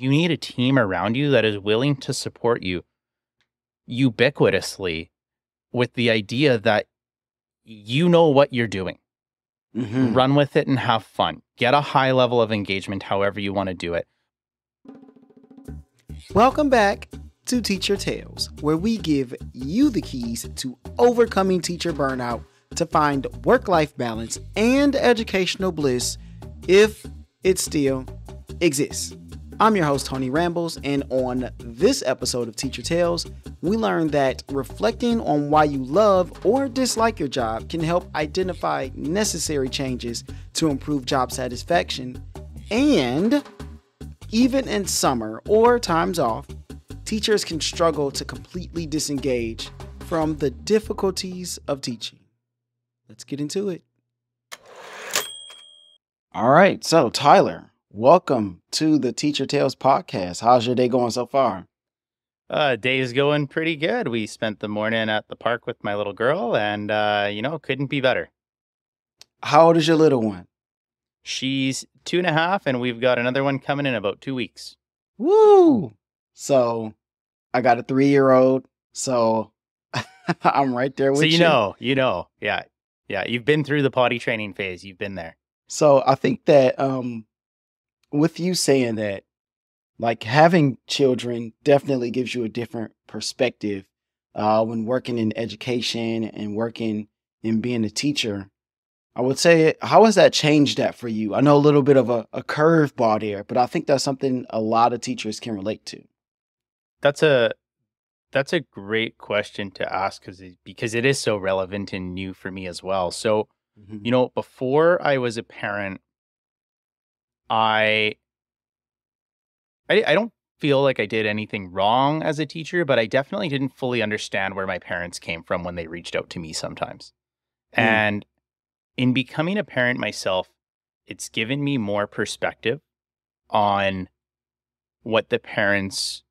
You need a team around you that is willing to support you ubiquitously with the idea that you know what you're doing. Run with it and have fun. Get a high level of engagement however you want to do it. Welcome back to Teacher Tales, where we give you the keys to overcoming teacher burnout to find work-life balance and educational bliss if it still exists. I'm your host, Tony Rambles, and on this episode of Teacher Tales, we learn that reflecting on why you love or dislike your job can help identify necessary changes to improve job satisfaction. And even in summer or times off, teachers can struggle to completely disengage from the difficulties of teaching. Let's get into it. All right, so Tyler, welcome to the Teacher Tales podcast. How's your day going so far? Day's going pretty good. We spent the morning at the park with my little girl and, couldn't be better. How old is your little one? She's 2.5 and we've got another one coming in about 2 weeks. Woo! So I got a 3-year-old, so I'm right there with you. So yeah. You've been through the potty training phase. You've been there. So I think that with you saying that, like having children definitely gives you a different perspective when working in education and working in being a teacher. I would say, how has that changed that for you? I know a little bit of a curveball there, but I think that's something a lot of teachers can relate to. That's a great question to ask because it is so relevant and new for me as well. So, before I was a parent, I don't feel like I did anything wrong as a teacher, but I definitely didn't fully understand where my parents came from when they reached out to me sometimes. And in becoming a parent myself, it's given me more perspective on what the parents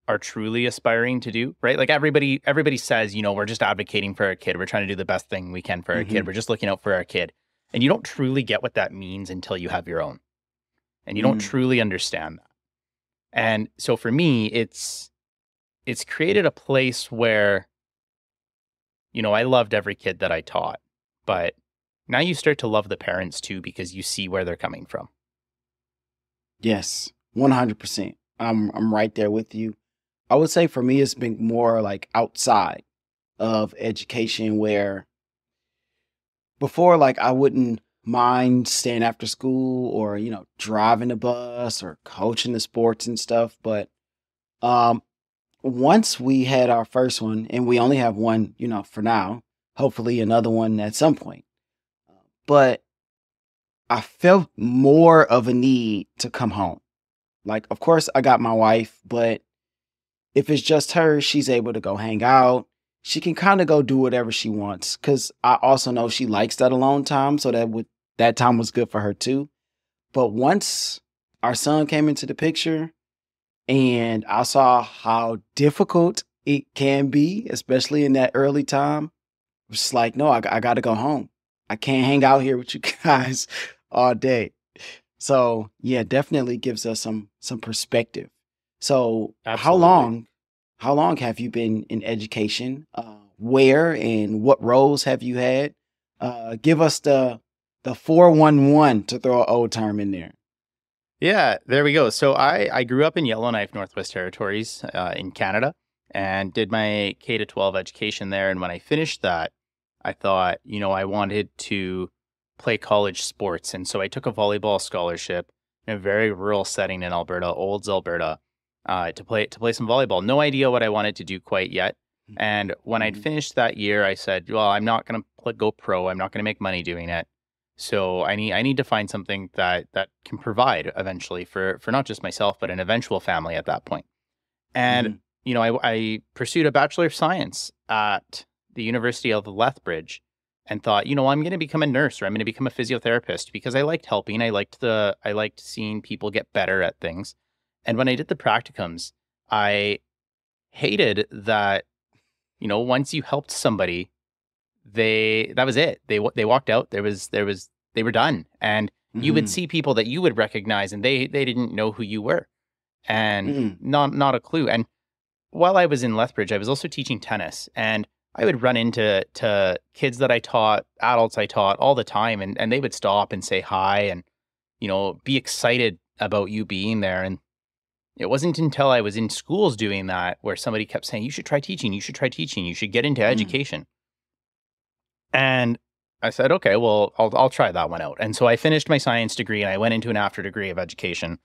are truly aspiring to do, right? Like everybody says, we're just advocating for our kid. We're trying to do the best thing we can for our kid. We're just looking out for our kid. And you don't truly get what that means until you have your own. And you don't truly understand that. And so for me, it's created a place where, I loved every kid that I taught, but now you start to love the parents too, because you see where they're coming from. Yes, 100%. I'm right there with you. I would say for me, it's been more like outside of education where before, like I wouldn't mind staying after school or, driving the bus or coaching the sports and stuff. But once we had our first one, and we only have one, for now, hopefully another one at some point. But I felt more of a need to come home. Like, of course, I got my wife, but if it's just her, she's able to go hang out. She can kind of go do whatever she wants. Because I also know she likes that alone time. So that time was good for her too. But once our son came into the picture and I saw how difficult it can be, especially in that early time, it was like, no, I got to go home. I can't hang out here with you guys all day. So yeah, definitely gives us some perspective. So Absolutely. how long have you been in education? Where and what roles have you had? Give us the 411 to throw an old term in there. Yeah, there we go. So I grew up in Yellowknife, Northwest Territories in Canada and did my K-12 education there. And when I finished that, I thought, I wanted to play college sports. And so I took a volleyball scholarship in a very rural setting in Alberta, Olds, Alberta, to play some volleyball. No idea what I wanted to do quite yet. And when I'd finished that year, I said, well, I'm not going to go pro. I'm not going to make money doing it. So I need to find something that can provide eventually for not just myself, but an eventual family at that point. And, I pursued a Bachelor of Science at the University of Lethbridge and thought, I'm going to become a nurse or I'm going to become a physiotherapist because I liked helping. I liked seeing people get better at things. And when I did the practicums, I hated that, once you helped somebody, that was it. They walked out. They were done. And you would see people that you would recognize and they didn't know who you were. and Mm. not a clue. And while I was in Lethbridge, I was also teaching tennis, and I would run into kids that I taught, adults I taught all the time, and they would stop and say hi and, be excited about you being there. And it wasn't until I was in schools doing that where somebody kept saying, you should try teaching, you should try teaching, you should get into Mm. education. And I said, okay, well, I'll try that one out. And so I finished my science degree and I went into an after degree of education.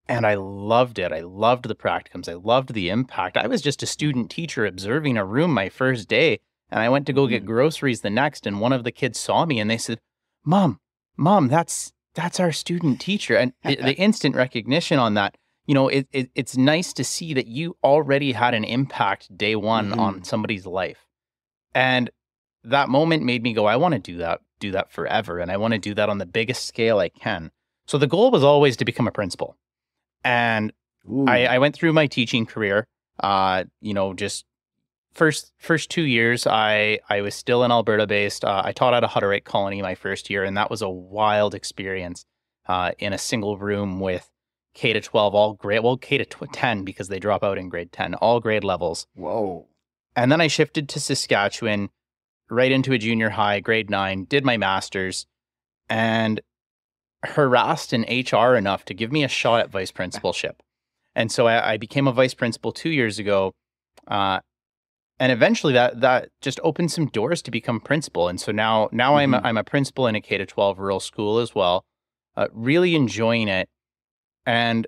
And I loved it. I loved the practicums. I loved the impact. I was just a student teacher observing a room my first day. And I went to go get Mm. groceries the next. And one of the kids saw me and they said, Mom, Mom, that's our student teacher. And the instant recognition on that, it's nice to see that you already had an impact day one on Mhm. somebody's life. And that moment made me go, I want to do that forever. And I want to do that on the biggest scale I can. So the goal was always to become a principal. And Ooh. I went through my teaching career, just first 2 years, I was still in Alberta based. I taught at a Hutterite colony my first year, and that was a wild experience in a single room with K to 12, all grade, well, K to 10 because they drop out in grade 10, all grade levels. Whoa. And then I shifted to Saskatchewan, right into a junior high, grade 9, did my master's, and harassed in HR enough to give me a shot at vice principalship. And so I became a vice principal 2 years ago. And eventually that just opened some doors to become principal. And so now Mhm. I'm a principal in a K to 12 rural school as well. Really enjoying it. And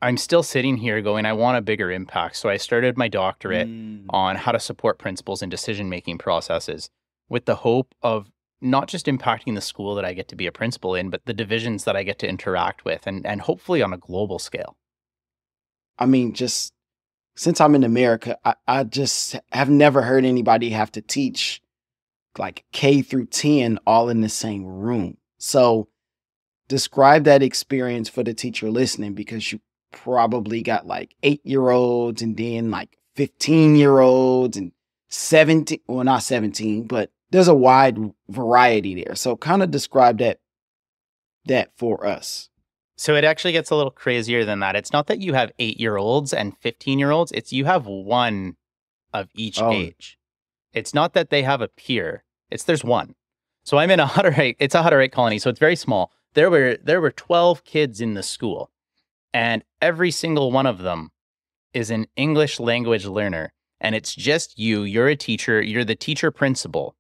I'm still sitting here going, I want a bigger impact. So I started my doctorate Mm. on how to support principals in decision-making processes with the hope of not just impacting the school that I get to be a principal in, but the divisions that I get to interact with and hopefully on a global scale. I mean, just since I'm in America, I just have never heard anybody have to teach like K through 10 all in the same room. So describe that experience for the teacher listening because you probably got like 8-year-olds and then like 15-year-olds and 17, well, not 17, but there's a wide variety there. So kind of describe that for us. So it actually gets a little crazier than that. It's not that you have 8-year-olds and 15-year-olds, it's you have one of each Oh. age. It's not that they have a peer. There's one. So I'm in a Hutterite, it's a Hutterite colony, so it's very small. There were 12 kids in the school, and every single one of them is an English language learner. And it's just you. You're a teacher. You're the teacher principal.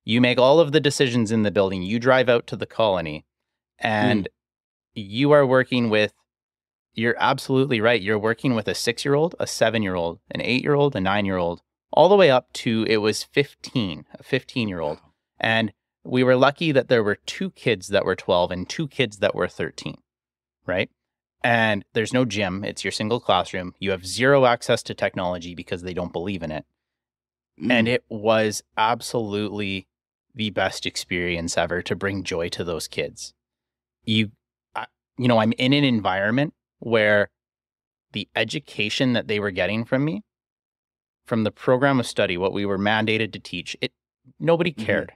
You make all of the decisions in the building. You drive out to the colony, Mm. and you are working with, you're absolutely right. You're working with a 6-year-old, a 7-year-old, an 8-year-old, a 9-year-old, all the way up to it was 15, a 15-year-old. And we were lucky that there were 2 kids that were 12 and 2 kids that were 13, right? And there's no gym. It's your single classroom. You have zero access to technology because they don't believe in it. And Mm. it was absolutely the best experience ever to bring joy to those kids. You, I'm in an environment where the education that they were getting from me, from the program of study, what we were mandated to teach, nobody Mhm. cared.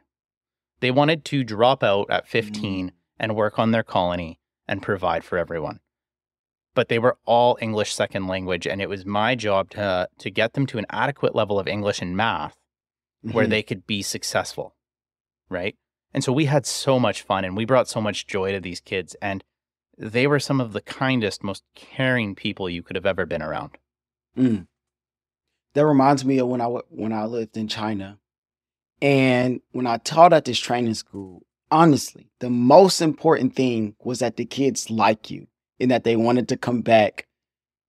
They wanted to drop out at Mm. 15 and work on their colony and provide for everyone. But they were all English second language, and it was my job to get them to an adequate level of English and math where Mhm. they could be successful, right? And so we had so much fun and we brought so much joy to these kids, and they were some of the kindest, most caring people you could have ever been around. Mm. That reminds me of when I lived in China. And when I taught at this training school, honestly, the most important thing was that the kids like you and that they wanted to come back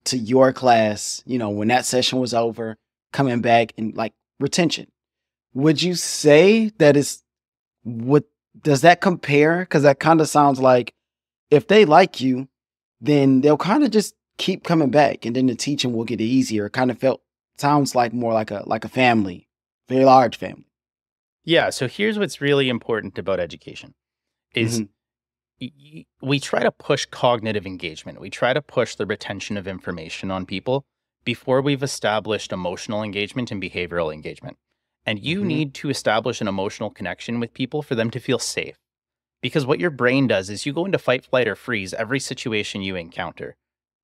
to your class, when that session was over, coming back and like retention. Would you say that is what does that compare? Because that kind of sounds like if they like you, then they'll kind of just keep coming back and then the teaching will get easier. It kind of felt sounds like more like a family, very large family. Yeah, so here's what's really important about education is Hmm. we try to push cognitive engagement. We try to push the retention of information on people before we've established emotional engagement and behavioral engagement. And you Hmm. need to establish an emotional connection with people for them to feel safe. Because what your brain does is you go into fight, flight, or freeze every situation you encounter.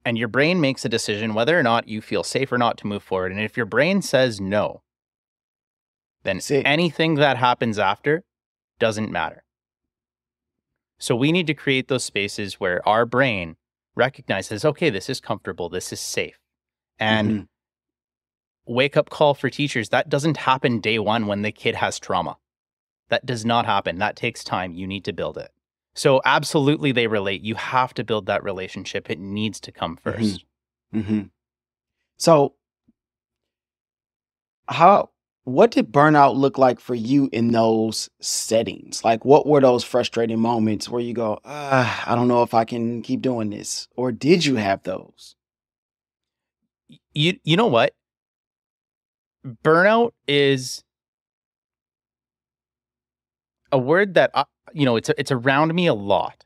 And your brain makes a decision whether or not you feel safe or not to move forward. And if your brain says no, then That's it. anything that happens after doesn't matter. So we need to create those spaces where our brain recognizes, okay, this is comfortable, this is safe. And Mhm. wake up call for teachers, that doesn't happen day one when the kid has trauma. That does not happen. That takes time. You need to build it. So absolutely they relate. You have to build that relationship. It needs to come Mhm. first. Mhm. So, what did burnout look like for you in those settings? Like, what were those frustrating moments where you go, I don't know if I can keep doing this? Or did you have those? You know what? Burnout is a word that it's around me a lot.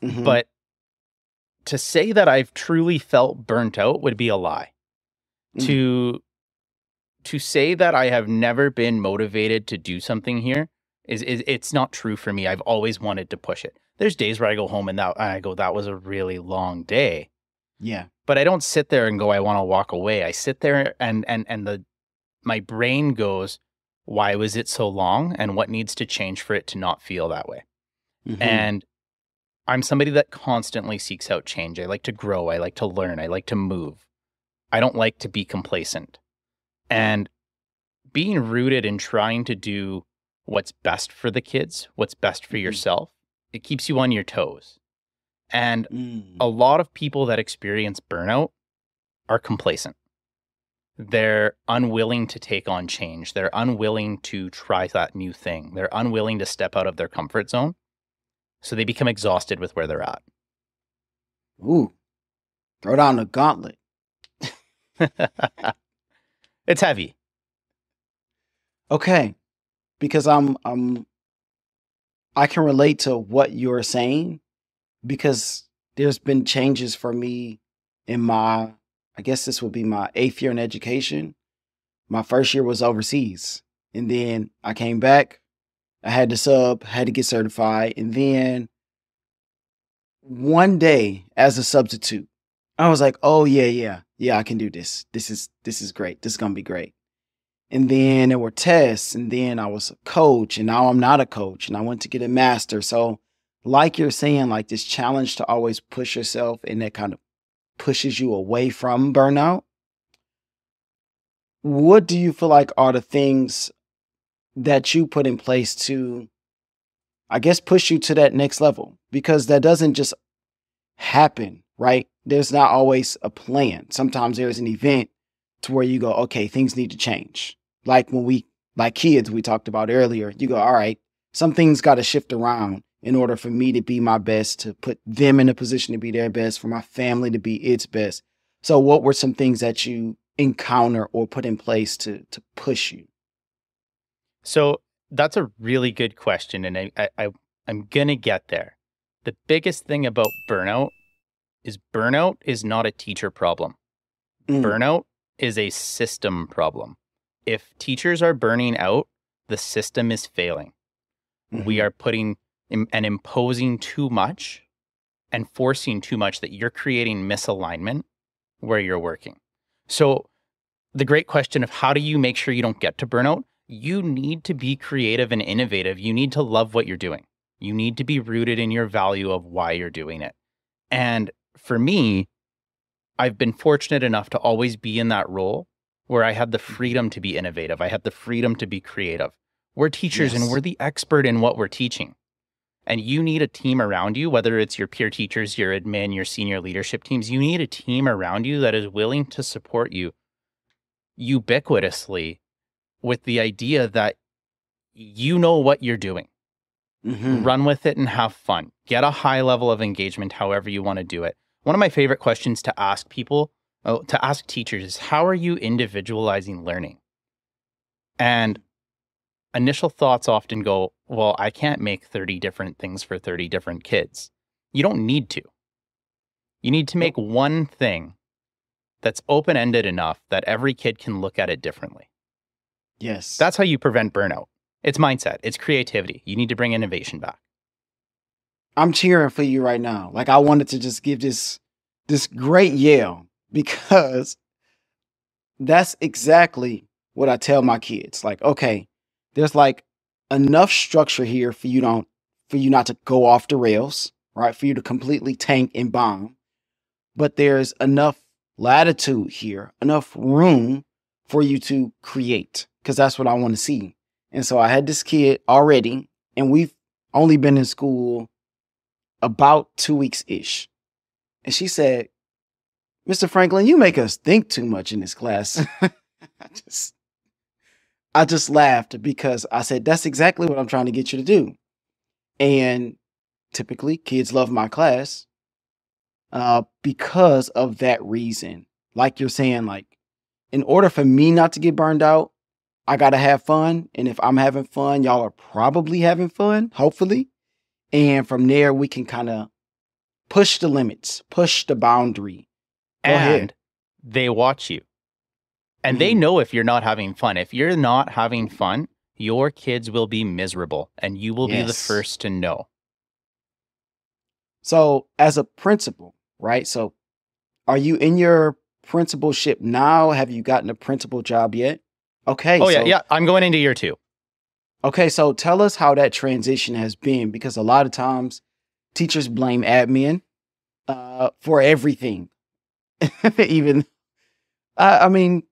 Mhm. But to say that I've truly felt burnt out would be a lie. Mm. To say that I have never been motivated to do something here is it's not true for me. I've always wanted to push it. There's days where I go home and that was a really long day. Yeah. But I don't sit there and go, I want to walk away. I sit there and my brain goes, why was it so long? And what needs to change for it to not feel that way? Mhm. And I'm somebody that constantly seeks out change. I like to grow. I like to learn. I like to move. I don't like to be complacent. And being rooted in trying to do what's best for the kids, what's best for Mhm. yourself, it keeps you on your toes. And a Mm. lot of people that experience burnout are complacent. They're unwilling to take on change. They're unwilling to try that new thing. They're unwilling to step out of their comfort zone. So they become exhausted with where they're Ooh, throw down the gauntlet. at. It's heavy. Okay, because I can relate to what you're saying because there's been changes for me in my, I guess this would be my 8th year in education. My first year was overseas. And then I came back. I had to sub, had to get certified. And then one day as a substitute, I was like, oh yeah, I can do this. This is great. This is gonna be great. And then there were tests, and then I was a coach, and now I'm not a coach, and I went to get a master. So, like you're saying, like this challenge to always push yourself, and that kind of pushes you away from burnout. What do you feel like are the things that you put in place to, I guess, push you to that next level? Because that doesn't just happen, right? There's not always a plan. Sometimes there's an event to where you go, okay, things need to change. Like when like kids, we talked about earlier, you go, all right, some things got to shift around in order for me to be my best, to put them in a position to be their best, for my family to be its best. So, what were some things that you encounter or put in place to push you? So that's a really good question. And I'm going to get there. The biggest thing about burnout is not a teacher problem. Mm, Burnout is a system problem. If teachers are burning out, the system is failing. We mm-hmm, are putting and imposing too much and forcing too much that you're creating misalignment where you're working. So the great question of how do you make sure you don't get to burnout? You need to be creative and innovative. You need to love what you're doing. You need to be rooted in your value of why you're doing it. And for me, I've been fortunate enough to always be in that role where I had the mm-hmm. freedom to be innovative. I had the freedom to be creative. We're teachers and we're Yes. the expert in what we're teaching. And you need a team around you, whether it's your peer teachers, your admin, your senior leadership teams, you need a team around you that is willing to support you ubiquitously with the idea that you know what you're doing. Mm-hmm. Run with it and have fun. Get a high level of engagement however you want to do it. One of my favorite questions to ask people, to ask teachers is how are you individualizing learning? And initial thoughts often go, well, I can't make 30 different things for 30 different kids. You don't need to. You need to make Nope. one thing that's open ended enough that every kid can look at it differently. Yes. That's how you prevent burnout. It's mindset, it's creativity. You need to bring innovation back. I'm cheering for you right now. Like I wanted to just give this this great yell because that's exactly what I tell my kids. Like, okay, there's like enough structure here for you not to go off the rails, right? For you to completely tank and bomb. But there's enough latitude here, enough room for you to create, because that's what I want to see. And so I had this kid already, and we've only been in school about 2 weeks ish. And she said, Mr. Franklin, you make us think too much in this class. I just I just laughed because I said, that's exactly what I'm trying to get you to do. And typically kids love my class because of that reason. Like you're saying, like, in order for me not to get burned out, I gotta have fun. And if I'm having fun, y'all are probably having fun, hopefully. And from there, we can kind of push the limits, push the boundary. Go And ahead. they watch you. And they Mhm. know if you're not having fun. If you're not having fun, your kids will be miserable and you will be the Yes. first to know. So, as a principal, right? So, are you in your principalship now? Have you gotten a principal job yet? Okay, Oh, yeah, so yeah. I'm going into year 2. okay, so tell us how that transition has been, because a lot of times teachers blame admin for everything. Even I mean,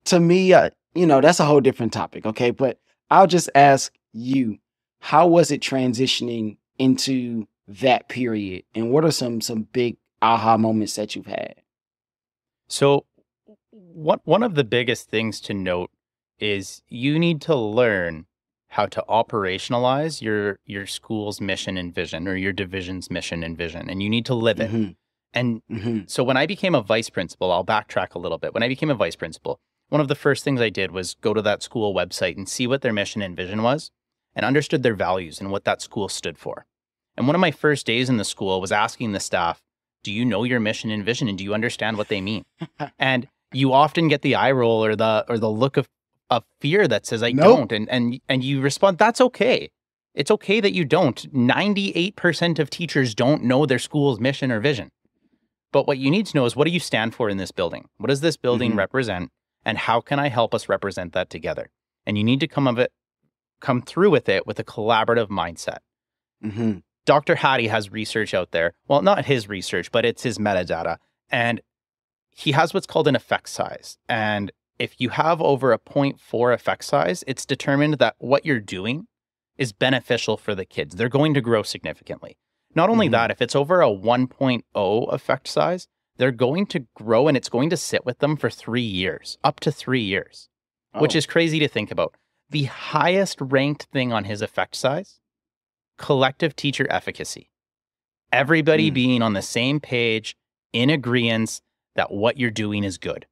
to me, that's a whole different topic. Okay, but I'll just ask you, how was it transitioning into that period, and what are some big aha moments that you've had? So, one of the biggest things to note is you need to learn how to operationalize your school's mission and vision, or your division's mission and vision, and you need to live it. Hmm. And Hmm. so when I became a vice principal, I'll backtrack a little bit. When I became a vice principal, one of the first things I did was go to that school website and see what their mission and vision was, and understood their values and what that school stood for. And one of my first days in the school was asking the staff, do you know your mission and vision, and do you understand what they mean? And you often get the eye roll, or the look of fear that says, I Nope. don't. And you respond, that's okay. It's okay that you don't. 98% of teachers don't know their school's mission or vision. But what you need to know is, what do you stand for in this building? What does this building Hmm. represent? And how can I help us represent that together? And you need to come through with it with a collaborative mindset. Hmm. Dr. Hattie has research out there. Well, not his research, but it's his metadata. And he has what's called an effect size. And if you have over a zero point 0.4 effect size, it's determined that what you're doing is beneficial for the kids. They're going to grow significantly. Not only Hmm. that, if it's over a 1.0 effect size, they're going to grow and it's going to sit with them for 3 years, up to 3 years, which Oh. is crazy to think about. The highest ranked thing on his effect size, collective teacher efficacy. Everybody Mm. being on the same page, in agreement that what you're doing is good.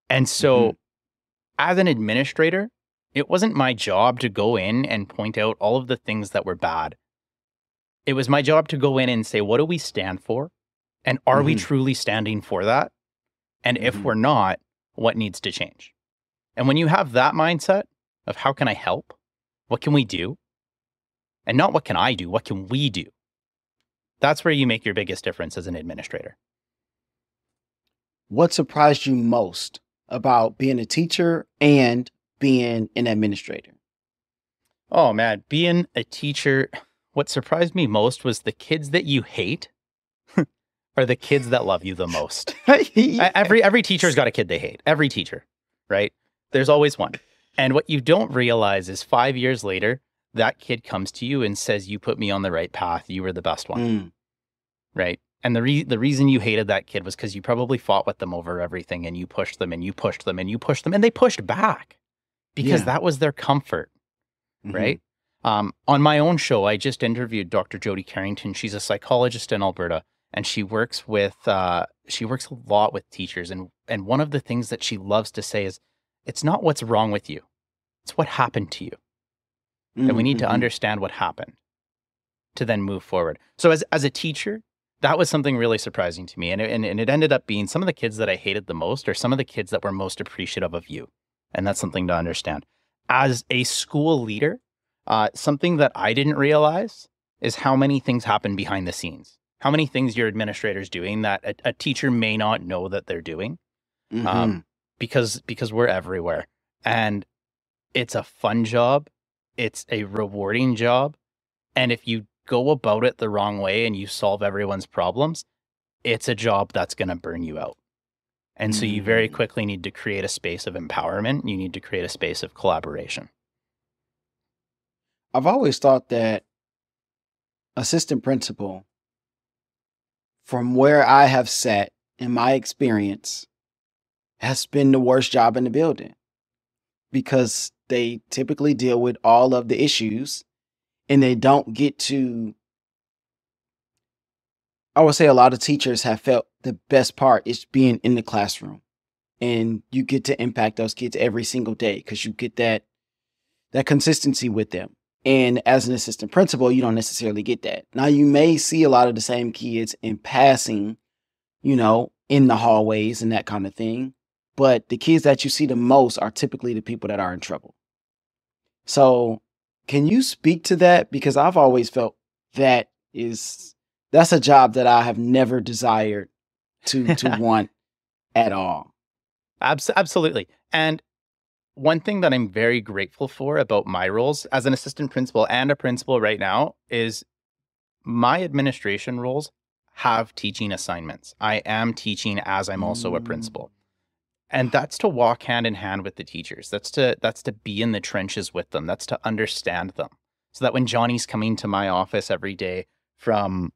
And Hmm. so, as an administrator, it wasn't my job to go in and point out all of the things that were bad. It was my job to go in and say, what do we stand for? And are we Hmm. truly standing for that? And if Hmm. we're not, what needs to change? And when you have that mindset of, how can I help? What can we do? And not what can I do? What can we do? That's where you make your biggest difference as an administrator. What surprised you most about being a teacher and being an administrator? Oh man, being a teacher, what surprised me most was the kids that you hate are the kids that love you the most. Every teacher's Yes. got a kid they hate. Every teacher, right? There's always one. And what you don't realize is, 5 years later, that kid comes to you and says, you put me on the right path. You were the best one, Mm. right? And the reason you hated that kid was because you probably fought with them over everything, and you pushed them and you pushed them and you pushed them, and they pushed back because Yeah. that was their comfort, Hmm. right? On my own show, I just interviewed Dr. Jody Carrington. She's a psychologist in Alberta, and she works a lot with teachers. And one of the things that she loves to say is, it's not what's wrong with you, it's what happened to you. And we need to Mm-hmm. understand what happened to then move forward. So as a teacher, that was something really surprising to me. And it ended up being, some of the kids that I hated the most are some of the kids that were most appreciative of you. And that's something to understand. As a school leader, something that I didn't realize is how many things happen behind the scenes. how many things your administrator is doing that a teacher may not know that they're doing, Mm-hmm. because we're everywhere. And it's a fun job. It's a rewarding job. And if you go about it the wrong way and you solve everyone's problems, it's a job that's going to burn you out. And so you very Mm. quickly need to create a space of empowerment. You need to create a space of collaboration. I've always thought that assistant principal, from where I have sat in my experience, has been the worst job in the building because they typically deal with all of the issues and they don't get to. I would say a lot of teachers have felt the best part is being in the classroom and you get to impact those kids every single day because you get that consistency with them. And as an assistant principal, you don't necessarily get that. Now you may see a lot of the same kids in passing, in the hallways and that kind of thing. But the kids that you see the most are typically the people that are in trouble. So can you speak to that? Because I've always felt that that's a job that I have never desired to want at all. Absolutely. And one thing that I'm very grateful for about my roles as an assistant principal and a principal right now is my administration roles have teaching assignments. I am teaching as I'm also a Mm. principal. And that's to walk hand in hand with the teachers. That's to be in the trenches with them. That's to understand them. So that when Johnny's coming to my office every day from,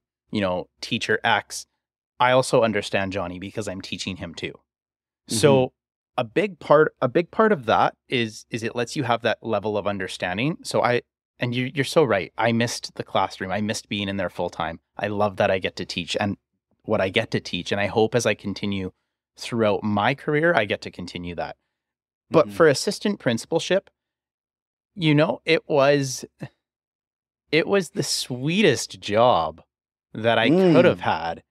teacher X, I also understand Johnny because I'm teaching him too. Mhm. So a big part of that is it lets you have that level of understanding. And you're so right. I missed the classroom. I missed being in there full time. I love that I get to teach and what I get to teach. And I hope as I continue throughout my career, I get to continue that. But Mhm. for assistant principalship, it was the sweetest job that I could have Mm. had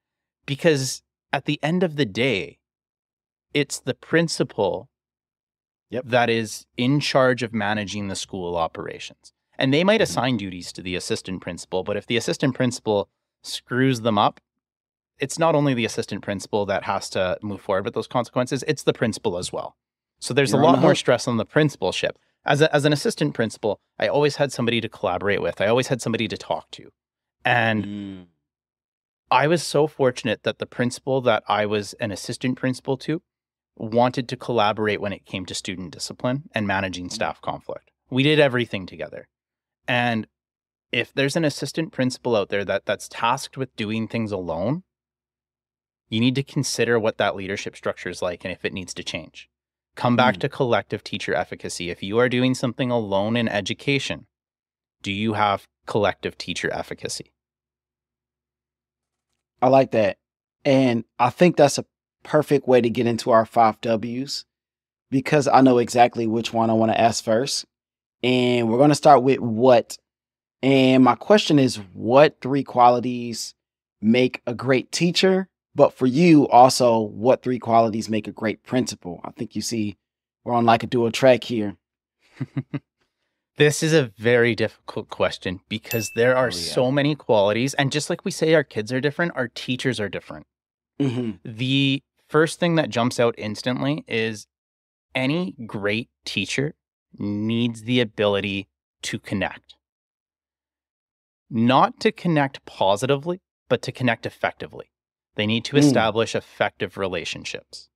because at the end of the day, it's the principal Yep. that is in charge of managing the school operations. And they might Mhm. assign duties to the assistant principal, but if the assistant principal screws them up, it's not only the assistant principal that has to move forward with those consequences, it's the principal as well. So there's a You're on the lot more hook. stress on the principalship. As an assistant principal, I always had somebody to collaborate with. I always had somebody to talk to. And Mm. I was so fortunate that the principal that I was an assistant principal to wanted to collaborate when it came to student discipline and managing Mm. staff conflict. We did everything together. And if there's an assistant principal out there that's tasked with doing things alone, you need to consider what that leadership structure is like and if it needs to change. Come back Mm. to collective teacher efficacy. If you are doing something alone in education, do you have collective teacher efficacy? I like that. And I think that's a perfect way to get into our 5 W's because I know exactly which one I want to ask first. And we're going to start with what. And my question is, what 3 qualities make a great teacher? But for you, also, what 3 qualities make a great principal? I think you see we're on like a dual track here. This is a very difficult question because there are Oh, yeah. so many qualities. And just like we say, our kids are different, our teachers are different. Hmm. The first thing that jumps out instantly is any great teacher needs the ability to connect, not to connect positively, but to connect effectively. They need to Mm. establish effective relationships.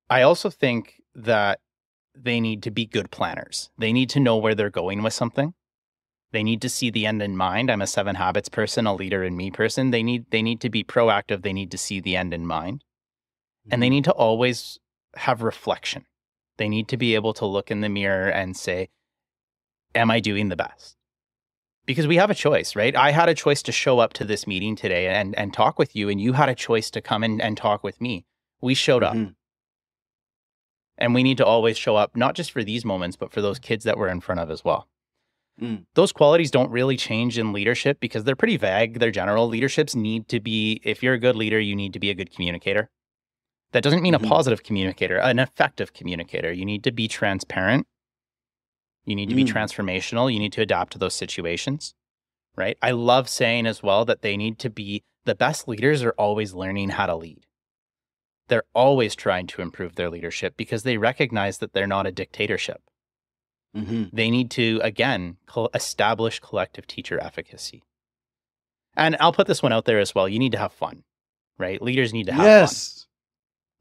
I also think that they need to be good planners. They need to know where they're going with something. They need to see the end in mind. I'm a 7 habits person, a leader in me person. They need to be proactive. They need to see the end in mind. And they Hmm. need to always have reflection. They need to be able to look in the mirror and say, am I doing the best? Because we have a choice, right? I had a choice to show up to this meeting today and talk with you, and you had a choice to come in and talk with me. We showed up. Hmm. And we need to always show up, not just for these moments, but for those kids that we're in front of as well. Mm. Those qualities don't really change in leadership because they're pretty vague. They're general. Leaderships need to be, if you're a good leader, you need to be a good communicator. That doesn't mean a Hmm. positive communicator, an effective communicator. You need to be transparent. You need to be Mm. transformational. You need to adapt to those situations. right? I love saying as well that they need to be the best leaders are always learning how to lead. They're always trying to improve their leadership because they recognize that they're not a dictatorship. Mm-hmm. They need to, again, establish collective teacher efficacy. And I'll put this one out there as well. You need to have fun, right? Leaders need to have fun. Yes.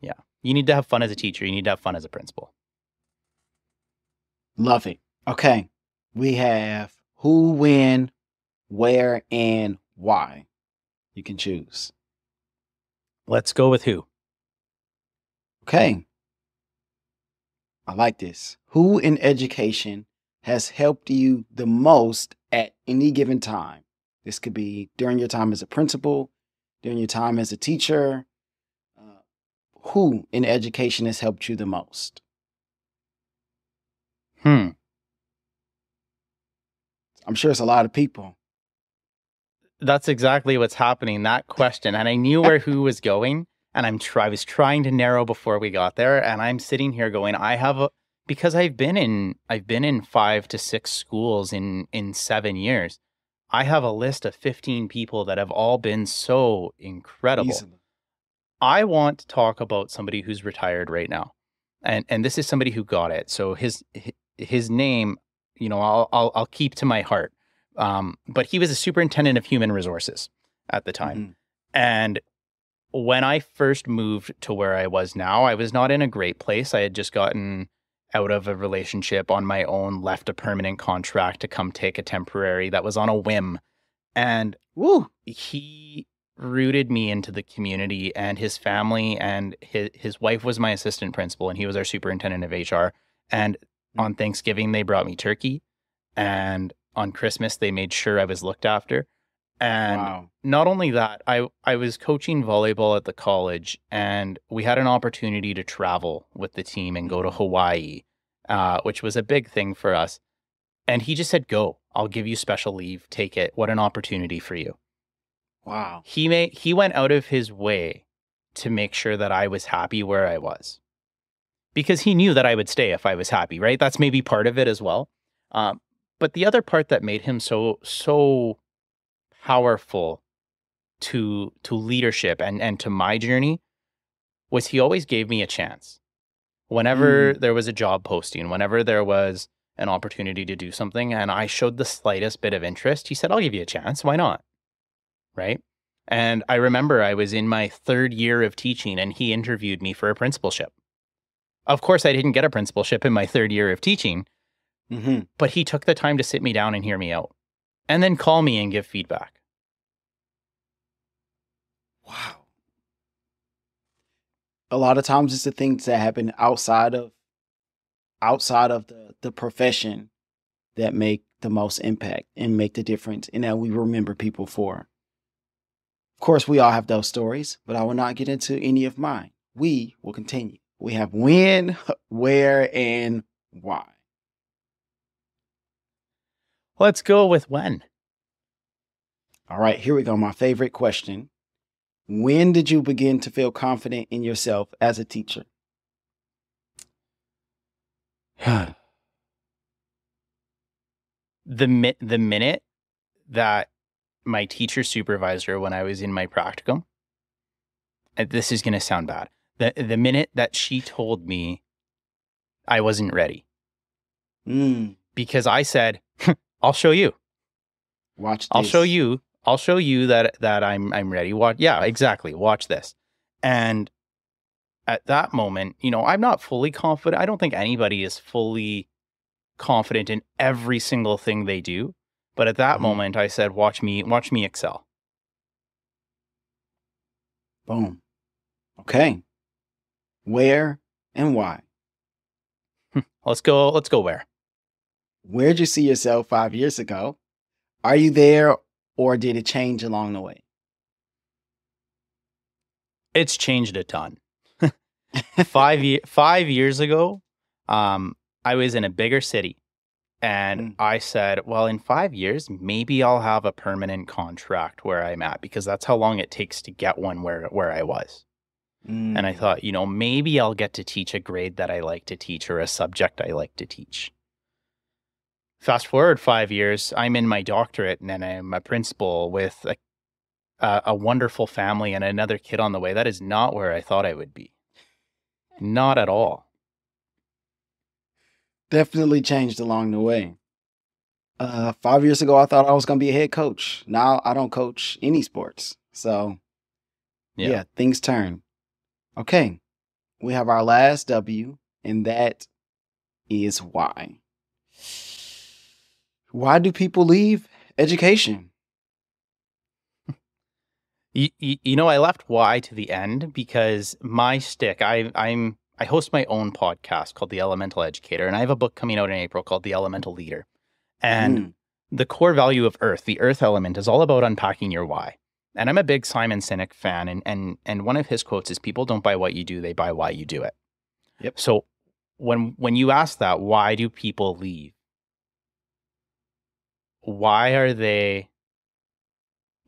Yeah. You need to have fun as a teacher. You need to have fun as a principal. Love it. Okay. We have who, when, where, and why. You can choose. Let's go with who. Okay. I like this. Who in education has helped you the most at any given time? This could be during your time as a principal, during your time as a teacher. Who in education has helped you the most? I'm sure it's a lot of people. That's exactly what's happening. That question. And I knew where who was going. And I was trying to narrow before we got there. And I'm sitting here going, because I've been in 5 to 6 schools in 7 years. I have a list of 15 people that have all been so incredible. Easily. I want to talk about somebody who's retired right now. And this is somebody who got it. So his name, I'll keep to my heart. But he was a superintendent of human resources at the time. Mm-hmm. And when I first moved to where I was now, I was not in a great place. I had just gotten out of a relationship on my own, left a permanent contract to come take a temporary that was on a whim. And he rooted me into the community, and his family, and his wife was my assistant principal, and he was our superintendent of HR. And on Thanksgiving, they brought me turkey. And on Christmas, they made sure I was looked after. And not only that, I was coaching volleyball at the college, and we had an opportunity to travel with the team and go to Hawaii, which was a big thing for us. And he just said, go, I'll give you special leave. Take it. What an opportunity for you. Wow. He went out of his way to make sure that I was happy where I was, because he knew that I would stay if I was happy, right? That's maybe part of it as well. But the other part that made him so powerful to leadership and to my journey was he always gave me a chance. Whenever there was a job posting, whenever there was an opportunity to do something, and I showed the slightest bit of interest, he said, I'll give you a chance. Why not? Right? And I remember I was in my 3rd year of teaching, and he interviewed me for a principalship. Of course, I didn't get a principalship in my 3rd year of teaching, but he took the time to sit me down and hear me out, and then call me and give feedback. Wow. A lot of times it's the things that happen outside of the profession that make the most impact and make the difference, and that we remember people for. Of course, we all have those stories, but I will not get into any of mine. We will continue. We have when, where, and why. Let's go with when. All right, here we go. My favorite question. When did you begin to feel confident in yourself as a teacher? The minute that my teacher supervisor, when I was in my practicum, and this is going to sound bad, the minute that she told me I wasn't ready, because I said, I'll show you. Watch this. I'll show you that I'm ready. Yeah, exactly. Watch this. And at that moment, I'm not fully confident. I don't think anybody is fully confident in every single thing they do. But at that moment, I said, watch me excel. Boom. Okay. Where and why? Let's go where? Where'd you see yourself 5 years ago? Are you there, or did it change along the way? It's changed a ton. 5 years ago, I was in a bigger city, and I said, well, in 5 years, maybe I'll have a permanent contract where I'm at, because that's how long it takes to get one where I was. And I thought, maybe I'll get to teach a grade that I like to teach, or a subject I like to teach. Fast forward 5 years, I'm in my doctorate and I'm a principal with a wonderful family and another kid on the way. That is not where I thought I would be. Not at all. Definitely changed along the way. 5 years ago, I thought I was going to be a head coach. Now I don't coach any sports. So, Yeah. yeah, things turn. Okay, we have our last W, and that is why. Why do people leave education? I left why to the end because my stick, I host my own podcast called The Elemental Educator, and I have a book coming out in April called The Elemental Leader. And Mm, the core value of Earth, the Earth element, is all about unpacking your why. And I'm a big Simon Sinek fan, and one of his quotes is, "People don't buy what you do; they buy why you do it." yep. So when you ask that, why do people leave? Why are they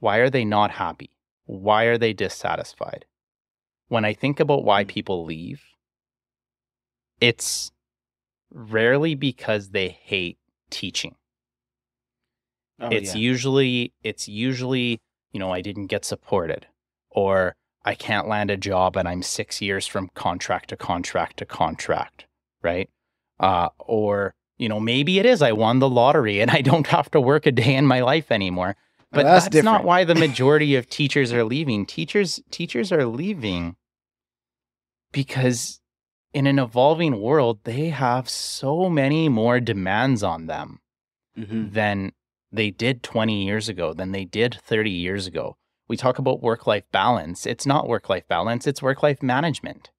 not happy? Why are they dissatisfied? When I think about why Mm. people leave, it's rarely because they hate teaching. Oh, It's yeah. usually, I didn't get supported, or I can't land a job and I'm 6 years from contract to contract to contract, right? Or, maybe it is I won the lottery and I don't have to work a day in my life anymore. Well, But that's that's not different. why the majority of teachers are leaving. Teachers are leaving because in an evolving world, they have so many more demands on them Hmm. than they did 20 years ago, than they did 30 years ago. We talk about work-life balance. It's not work-life balance, it's work-life management,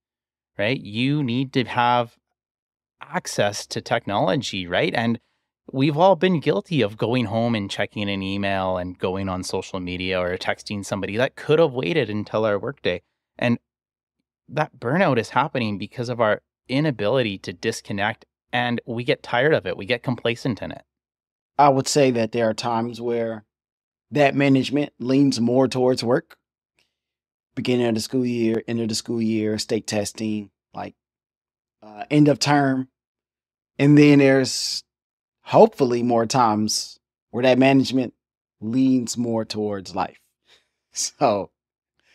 right? You need to have access to technology, right? And we've all been guilty of going home and checking an email and going on social media or texting somebody that could have waited until our workday. And that burnout is happening because of our inability to disconnect, and we get tired of it. We get complacent in it. I would say that there are times where that management leans more towards work, beginning of the school year, end of the school year, state testing, like end of term. And then there's hopefully more times where that management leans more towards life. So,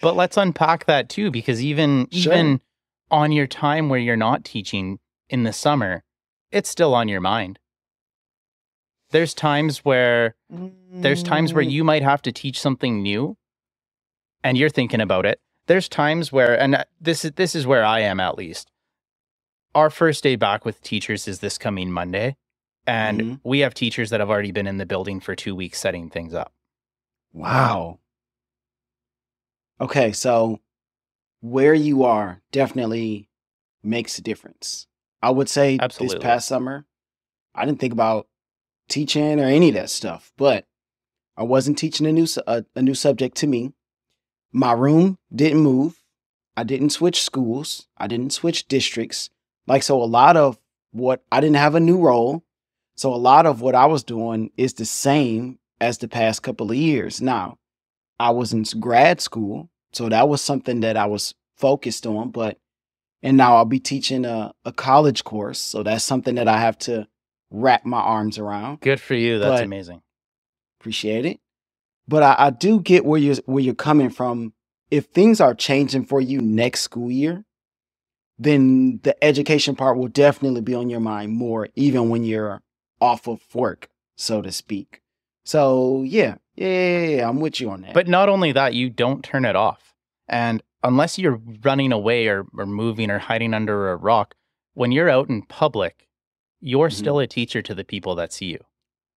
But let's unpack that too, because sure. even on your time where you're not teaching in the summer, it's still on your mind. There's times where Mm, you might have to teach something new and you're thinking about it. There's times where, and this is where I am, at least. Our first day back with teachers is this coming Monday, and mhm. we have teachers that have already been in the building for 2 weeks setting things up. Wow. Okay, so where you are definitely makes a difference. I would say this Absolutely. past summer, I didn't think about teaching or any of that stuff, but I wasn't teaching a new subject to me. My room didn't move. I didn't switch schools. I didn't switch districts. Like, so a lot of what I didn't have a new role. So a lot of what I was doing is the same as the past couple of years. Now, I was in grad school, so that was something that I was focused on, and now I'll be teaching a college course. So that's something that I have to wrap my arms around. Good for you. That's But amazing. appreciate it. But I do get where you're coming from. If things are changing for you next school year, then the education part will definitely be on your mind more, even when you're off of work, so to speak. So yeah, I'm with you on that. But not only that, you don't turn it off. And unless you're running away or moving or hiding under a rock, when you're out in public, you're Mhm. still a teacher to the people that see you.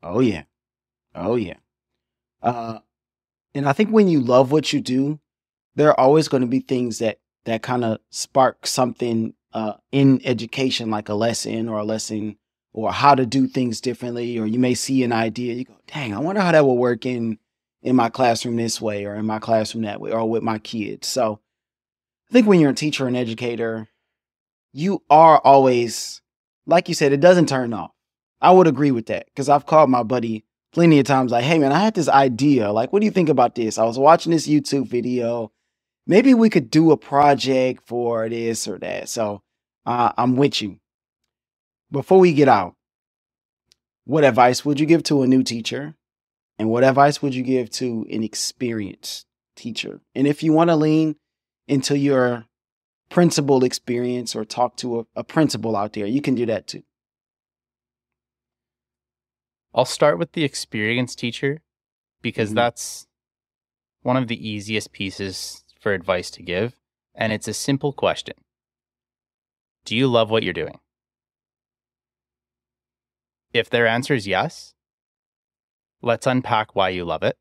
Oh yeah, oh yeah. Uh, and I think when you love what you do, there are always going to be things that kind of spark something in education, like a lesson or how to do things differently, or you may see an idea, you go, dang, I wonder how that will work in my classroom this way or in my classroom that way or with my kids. So I think when you're a teacher and educator, you are always, like you said, it doesn't turn off. I would agree with that because I've called my buddy plenty of times like, hey man, I had this idea, like, what do you think about this? I was watching this YouTube video, maybe we could do a project for this or that. So I'm with you. Before we get out, What advice would you give to a new teacher? And what advice would you give to an experienced teacher? And if you want to lean into your principal experience or talk to a principal out there, you can do that too. I'll start with the experienced teacher because Mhm. that's one of the easiest pieces for advice to give. And it's a simple question. Do you love what you're doing? If their answer is yes, let's unpack why you love it.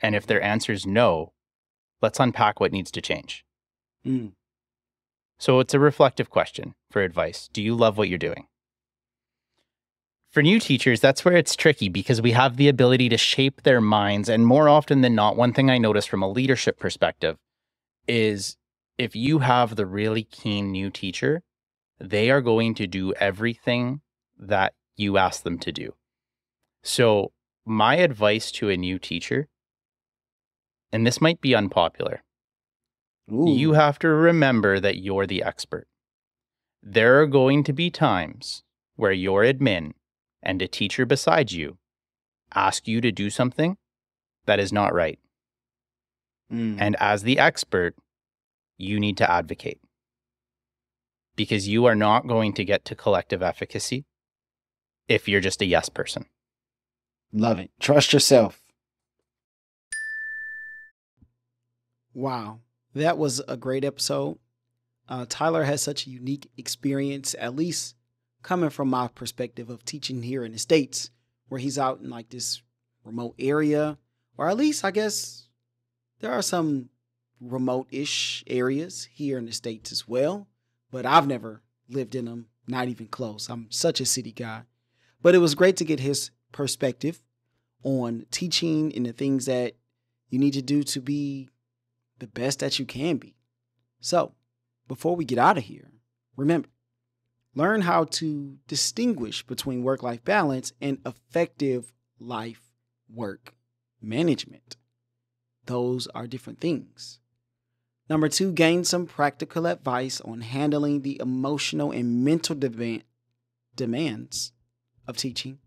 And if their answer is no, let's unpack what needs to change. Mm. So it's a reflective question for advice. Do you love what you're doing? For new teachers, that's where it's tricky because we have the ability to shape their minds. And more often than not, one thing I notice from a leadership perspective is if you have the really keen new teacher, they are going to do everything that you ask them to do. So my advice to a new teacher, and this might be unpopular, you Ooh. have to remember that you're the expert. There are going to be times where your admin and a teacher beside you ask you to do something that is not right. Mm. And as the expert, you need to advocate because you are not going to get to collective efficacy if you're just a yes person. Love it. Trust yourself. Wow. That was a great episode. Tyler has such a unique experience, at least coming from my perspective of teaching here in the States, where he's out in like this remote area, or at least I guess there are some remote-ish areas here in the States as well, but I've never lived in them, not even close. I'm such a city guy. But it was great to get his perspective on teaching and the things that you need to do to be the best that you can be. So, before we get out of here, remember, learn how to distinguish between work-life balance and effective life-work management. Those are different things. Number 2, gain some practical advice on handling the emotional and mental demands of teaching.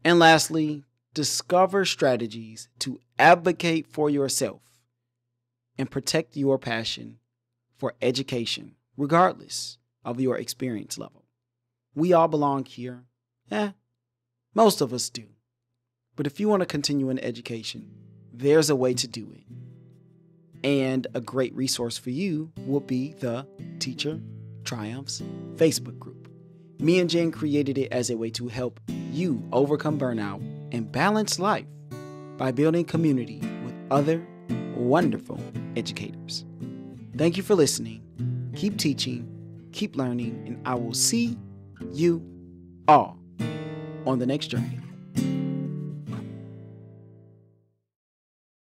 And lastly, discover strategies to advocate for yourself and protect your passion for education, regardless of your experience level. We all belong here. Most of us do. But if you want to continue in education, there's a way to do it. And a great resource for you will be the Teacher Triumphs Facebook group. Me and Jen created it as a way to help you overcome burnout and balance life by building community with other wonderful educators. Thank you for listening. Keep teaching, keep learning, and I will see you all on the next journey.